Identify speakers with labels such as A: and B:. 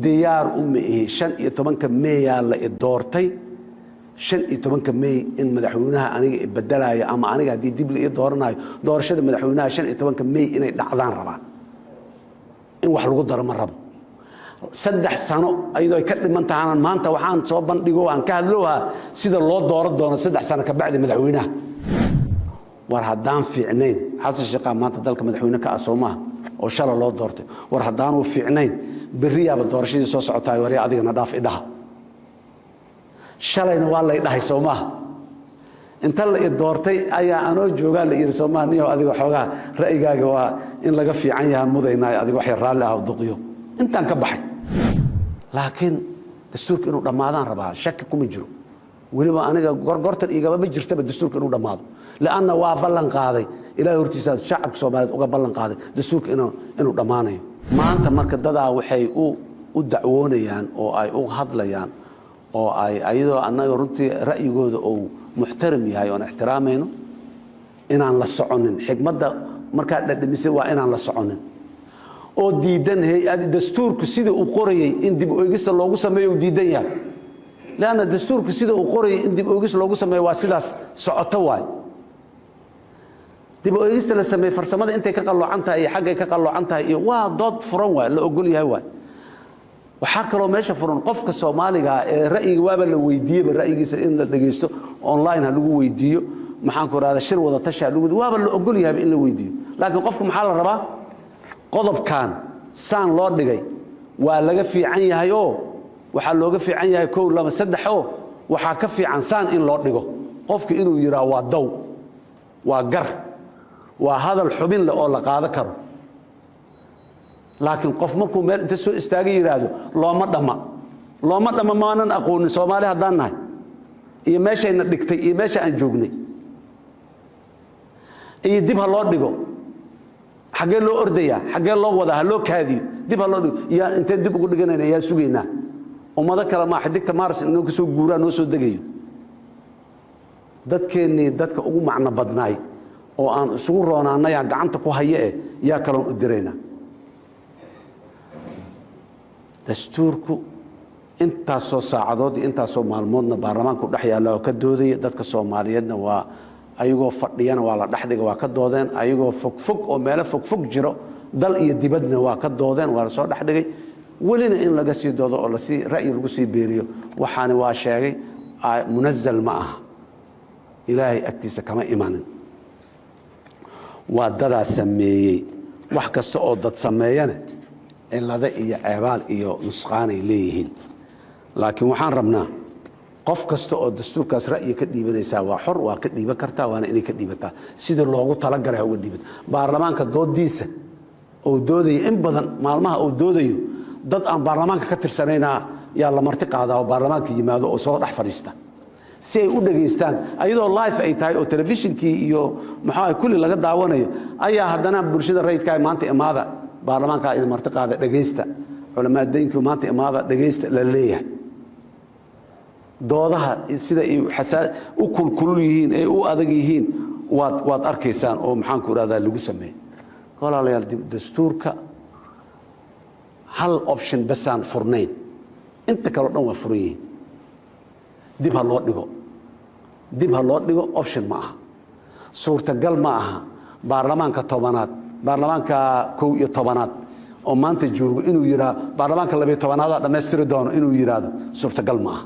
A: diyaar uma ihi 15 May la idoortay 15 May in madaxweynaha aniga ibadalaayo ama aniga hadii dib la dooranayo doorashada madaxweynaha 15 May inay dhacdaan rabaan in wax lagu daro ma rabo 3 sano ayadoo ay ka dhiman tahay maanta waxaan soo bandhigo aan ka hadlooha sida loo dooran doono 3 sano ka bacdi madaxweynaha war haddaan fiicnayn xasan shaqa maanta dalka madaxweyne ka Soomaaliya oo shala loo doortay war haddaan uu fiicnayn bariyaaba doorashadii soo socotay war adigana dhaaf idhaha shalayna waa la idhahay Soomaaliya inta la doortay ayaa anoo joogaa la yiri Soomaaliya adiga xoogaa ra'yigaaga waa in laga fiican yahay mudaynaa adiga wax raali ah duqiyo intaan ka baxay laakiin dastuurka inuu dhamaadaan rabaa shaki kuma jiro waliba aniga gorgortan igaba ma jirtaba dastuurka inuu dhamaado laana waa ballan qaaday ilaahay hortiisa shacabka Soomaaliyeed uga ballan qaaday dastuurka inuu dhamaanayo maanta marka dadaa waxay u dacwoonayaan oo ay u hadlayaan oo ay ayadoo anaga runtii ra'yigooda oo muxtaram yahay oo ixtiraamayno inaan la soconin xigmadda marka dhadhamisay waa inaan la soconin oo diidan hay'ad dastuurku sida uu qorayay in dib u eegista loogu sameeyo diidan yahay laana dastuurku sida uu qorayay in dib u eegis loogu sameeyo waa sidaas socoto waay dib u eegista la sameeyo farsamada intay ka qaloocan tahay xagga ka qaloocan tahay iyo waa dood furan waa la ogol yahay waay waxa kale oo meesha furan qofka Soomaaliga ee ra'yiga waaba la weydiiyay ra'yigiisa in la dhageysto online ha lagu weydiiyo maxaan ku raada shir wada tasha lagu waaba la ogol yahay in la weydiiyo laakiin qofku maxaa la rabaa qodobkan saan loo dhigay waa laga fiican yahay oo waxa looga fiican yahay 1 2 3 oo waxa ka fiican saan in loo dhigo qofka inuu yiraahdo waa daw waa gar waa hadal xubin la oo la qaado karo laakiin qof markuu meel inta soo istaagay yiraahdo looma dhama maanan aqoon Soomaali hadaan nahay iyo meeshayna dhigtay iyo meesha aan joognay iyo dib ha loo dhigo xagee loo ordaya xagee loo wada ha loo kaadiyo dib ha loo dhigo yaa inta dib ugu dhiganayna yaa sugeynaa ummada kale ma xiddigta Mars inuu ka soo guuraa noo soo degayo dadkeenii dadka ugu macna badnaay oo aan isugu roonaanay gacanta ku haye yaa kala u direena dastuurku inta soo saacadood inta soo maalmoodna baarlamaanku dhex yaalo ka dooday dadka Soomaaliyeedna waa ayagoo fadhiyana waa la dhaxdiga waa ka doodeen ayagoo fog oo meel fog jiro dal iyo dibadna waa ka doodeen waa soo dhaxdigay walina in laga sii doodo oo la sii ra'yi lagu sii beeriyo waxaana waa sheegay munazzal ma aha ilaahay agtiisa kama imaanin waa dada sameeyay wax kasta oo dad sameeyana cilada iyo ceebaal iyo nusqaanay leeyihiin laakiin waxaan rabnaa qof kasta oo dastuurkaas ra'yi ka dhiibanaysa waa xor waa ka dhiiban kartaa waana inay ka dhiibataa sida loogu tala galay uga dhiibata baarlamaanka doodiisa oo doodaya in badan maalmaha oo doodayo dad aan baarlamaanka ka tirsanayna yaa la marti qaadaa oo baarlamaanka yimaado oo soo dhex fadhiista si ay u dhageystaan ayadoo live ay tahay oo telefishinkii iyo maxaa kulli laga daawanayo ayaa haddana bulshada rayidka maanta imaada baarlamaanka ay marti qaada dhageysta culimaadeynku maanta imaada dhageysta la leeyahay doodaha sida ay u kulkulul yihiin ay u adag yihiin waad arkaysaan oo maxaan ku raada lagu sameeyay walaalayaal dastuurka hal option basaan furnayn inta kale dhan waa furan yihiin dib ha loo dhigo option ma aha suurtagal ma aha baarlamaanka 10aad baarlamaanka 11aad oo maanta joogo inuu yiraahdo baarlamaanka 12aad dhameystiri doono inuu yiraahdo suurtagal ma aha